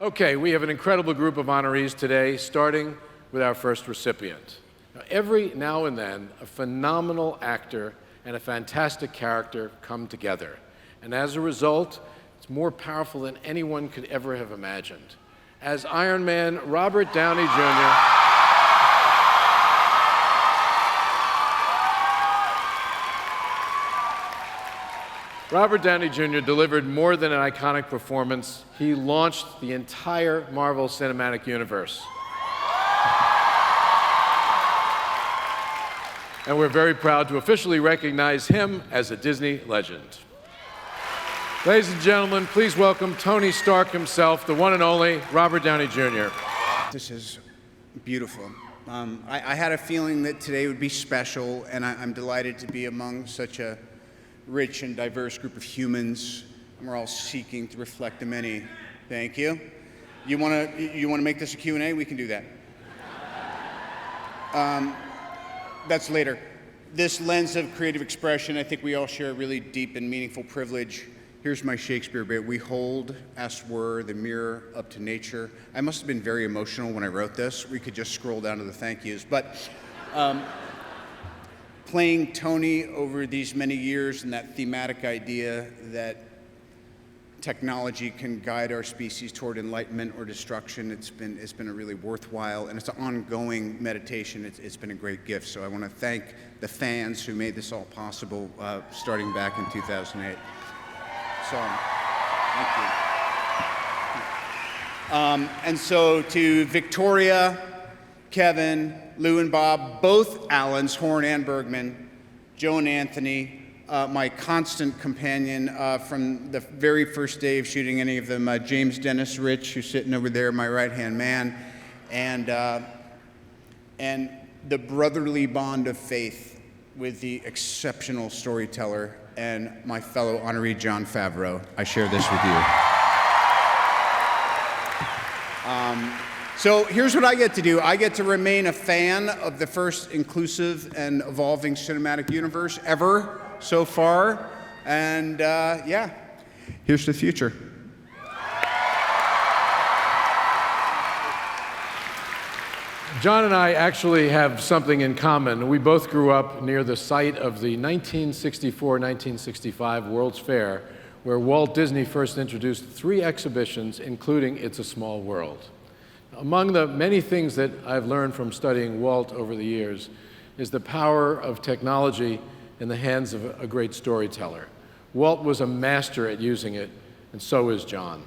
Okay, we have an incredible group of honorees today, starting with our first recipient. Now, every now and then, a phenomenal actor and a fantastic character come together. And as a result, it's more powerful than anyone could ever have imagined. As Iron Man, Robert Downey Jr. Robert Downey Jr. delivered more than an iconic performance. He launched the entire Marvel Cinematic Universe. And we're very proud to officially recognize him as a Disney legend. Ladies and gentlemen, please welcome Tony Stark himself, the one and only Robert Downey Jr. This is beautiful. I had a feeling that today would be special, and I'm delighted to be among such a rich and diverse group of humans, and we're all seeking to reflect the many. Thank you. You want to make this a Q&A? We can do that. That's later. This lens of creative expression, I think we all share a really deep and meaningful privilege. Here's my Shakespeare bit. We hold, as were, the mirror up to nature. I must have been very emotional when I wrote this. We could just scroll down to the thank yous. But playing Tony over these many years and that thematic idea that technology can guide our species toward enlightenment or destruction, it's been a really worthwhile, and it's an ongoing meditation. It's been a great gift. So I want to thank the fans who made this all possible, starting back in 2008. So, thank you. And so to Victoria, Kevin, Lou and Bob, both Allens, Horn and Bergman, Joe and Anthony, my constant companion from the very first day of shooting any of them, James Dennis Rich, who's sitting over there, my right-hand man, and the brotherly bond of faith with the exceptional storyteller and my fellow honoree Jon Favreau. I share this with you. So here's what I get to do. I get to remain a fan of the first inclusive and evolving cinematic universe ever so far. And yeah, here's the future. John and I actually have something in common. We both grew up near the site of the 1964-1965 World's Fair, where Walt Disney first introduced 3 exhibitions, including It's a Small World. Among the many things that I've learned from studying Walt over the years is the power of technology in the hands of a great storyteller. Walt was a master at using it, and so is John.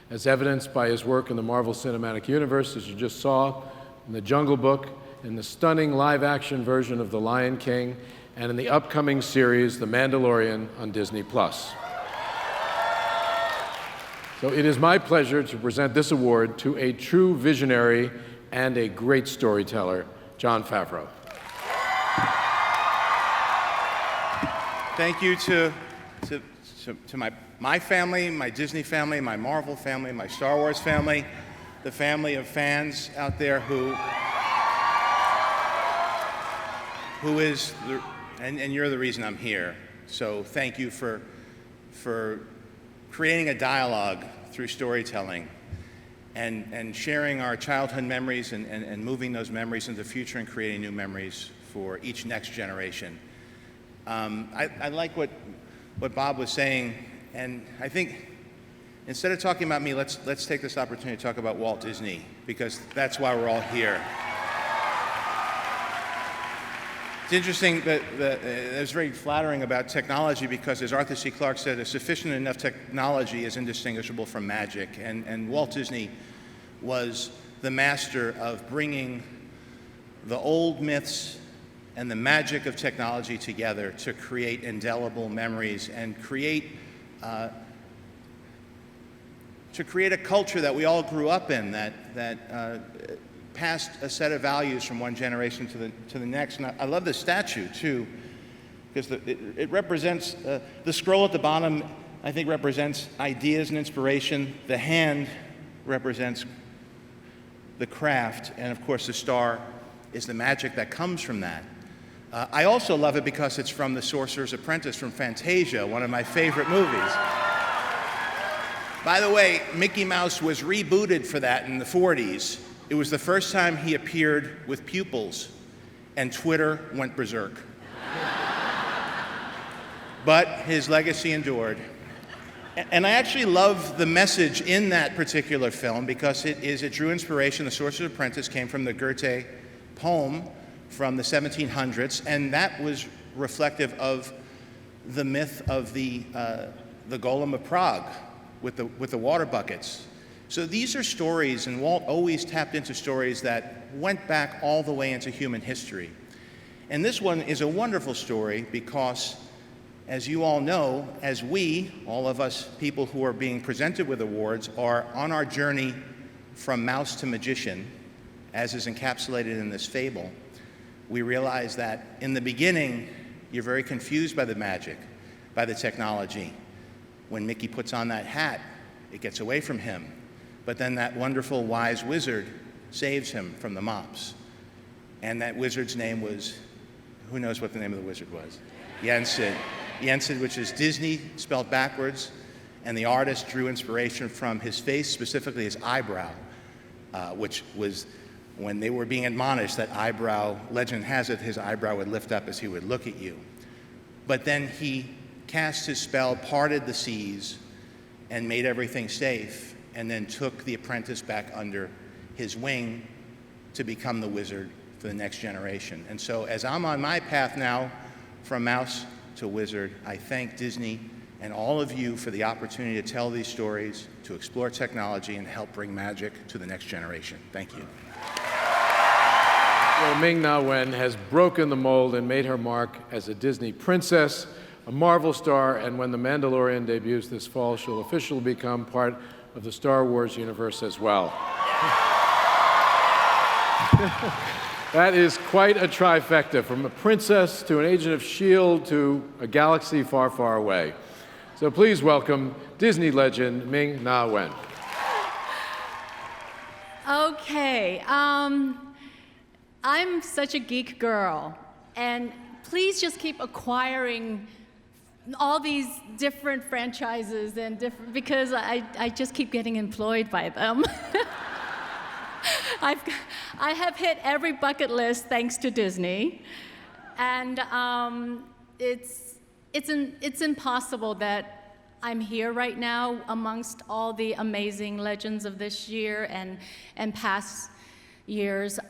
As evidenced by his work in the Marvel Cinematic Universe, as you just saw, in The Jungle Book, in the stunning live-action version of The Lion King, and in the upcoming series, The Mandalorian, on Disney+. So it is my pleasure to present this award to a true visionary and a great storyteller, Jon Favreau. Thank you to my family, my Disney family, my Marvel family, my Star Wars family, the family of fans out there who is, and you're the reason I'm here. So thank you for creating a dialogue through storytelling and sharing our childhood memories and moving those memories into the future and creating new memories for each next generation. I like what Bob was saying, and I think instead of talking about me, let's take this opportunity to talk about Walt Disney, because that's why we're all here. It's interesting that it's very flattering about technology, because as Arthur C. Clarke said, a sufficient enough technology is indistinguishable from magic. And Walt Disney was the master of bringing the old myths and the magic of technology together to create indelible memories and create a culture that we all grew up in, that passed a set of values from one generation to the next. And I love this statue too, because it represents the scroll at the bottom. I think represents ideas and inspiration. The hand represents the craft, and of course the star is the magic that comes from that. I also love it because it's from The Sorcerer's Apprentice from Fantasia, one of my favorite movies. By the way, Mickey Mouse was rebooted for that in the 40s. It was the first time he appeared with pupils, and Twitter went berserk. But his legacy endured. And I actually love the message in that particular film because it drew inspiration. The Sorcerer's Apprentice came from the Goethe poem from the 1700s, and that was reflective of the myth of the Golem of Prague with the water buckets. So these are stories, and Walt always tapped into stories that went back all the way into human history. And this one is a wonderful story because, as you all know, as we, all of us people who are being presented with awards, are on our journey from mouse to magician, as is encapsulated in this fable, we realize that in the beginning, you're very confused by the magic, by the technology. When Mickey puts on that hat, it gets away from him. But then that wonderful wise wizard saves him from the mops. And that wizard's name was, who knows what the name of the wizard was? Yensid. Yensid, which is Disney spelled backwards, and the artist drew inspiration from his face, specifically his eyebrow, which was, when they were being admonished, that eyebrow, legend has it, his eyebrow would lift up as he would look at you. But then he cast his spell, parted the seas, and made everything safe, and then took the apprentice back under his wing to become the wizard for the next generation. And so as I'm on my path now from mouse to wizard, I thank Disney and all of you for the opportunity to tell these stories, to explore technology, and help bring magic to the next generation. Thank you. Well, Ming-Na Wen has broken the mold and made her mark as a Disney princess, a Marvel star, and when The Mandalorian debuts this fall, she'll officially become part of the Star Wars universe as well. That is quite a trifecta, from a princess to an agent of S.H.I.E.L.D. to a galaxy far, far away. So please welcome Disney legend Ming-Na Wen. Okay, I'm such a geek girl, and please just keep acquiring all these different franchises and different, because I just keep getting employed by them. I have hit every bucket list thanks to Disney, and it's impossible that I'm here right now amongst all the amazing legends of this year and past years.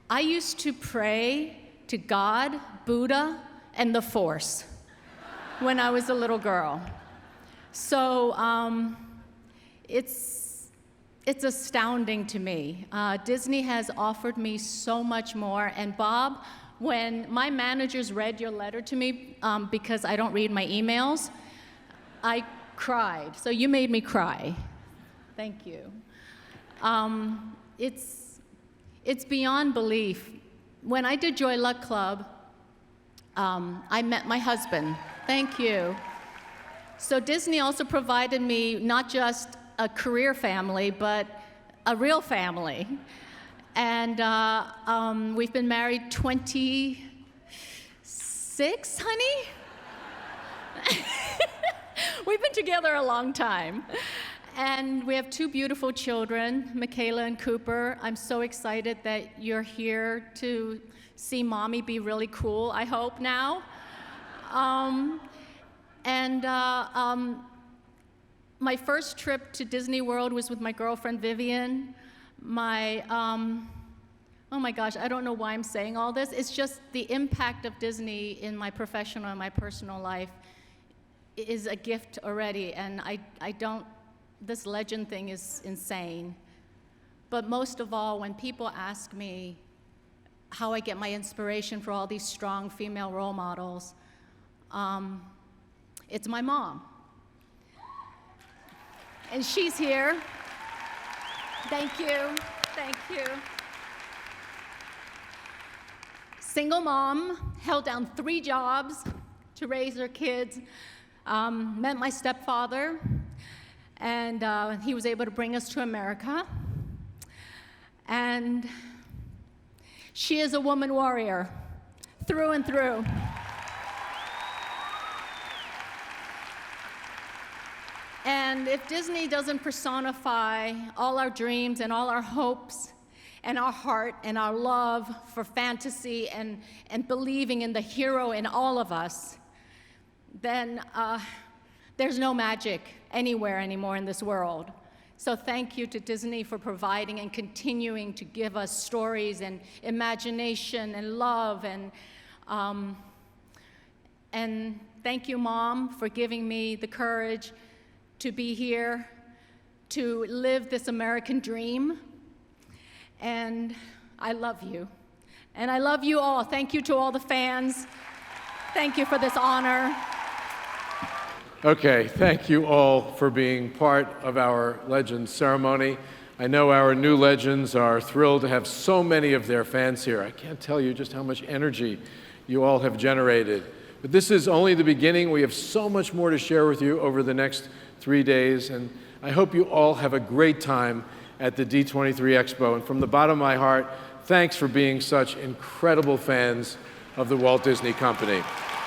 I used to pray to God, Buddha, and the Force when I was a little girl. So it's astounding to me. Disney has offered me so much more. And Bob, when my managers read your letter to me, because I don't read my emails, I cried. So you made me cry. Thank you. It's beyond belief. When I did Joy Luck Club, I met my husband. Thank you. So Disney also provided me not just a career family, but a real family. And we've been married 26, honey? We've been together a long time. And we have two beautiful children, Michaela and Cooper. I'm so excited that you're here to see mommy be really cool, I hope now. My first trip to Disney World was with my girlfriend Vivian. Oh my gosh, I don't know why I'm saying all this. It's just the impact of Disney in my professional and my personal life is a gift already, and this legend thing is insane. But most of all, when people ask me how I get my inspiration for all these strong female role models, it's my mom. And she's here. Thank you, thank you. Single mom, held down 3 jobs to raise her kids, met my stepfather, and he was able to bring us to America. And she is a woman warrior, through and through. And if Disney doesn't personify all our dreams and all our hopes and our heart and our love for fantasy and believing in the hero in all of us, then there's no magic anywhere anymore in this world. So thank you to Disney for providing and continuing to give us stories and imagination and love. And thank you, Mom, for giving me the courage to be here, to live this American dream. And I love you. And I love you all. Thank you to all the fans. Thank you for this honor. Okay, thank you all for being part of our Legends ceremony. I know our new Legends are thrilled to have so many of their fans here. I can't tell you just how much energy you all have generated. But this is only the beginning. We have so much more to share with you over the next 3 days, and I hope you all have a great time at the D23 Expo. And from the bottom of my heart, thanks for being such incredible fans of the Walt Disney Company.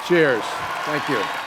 Cheers. Thank you.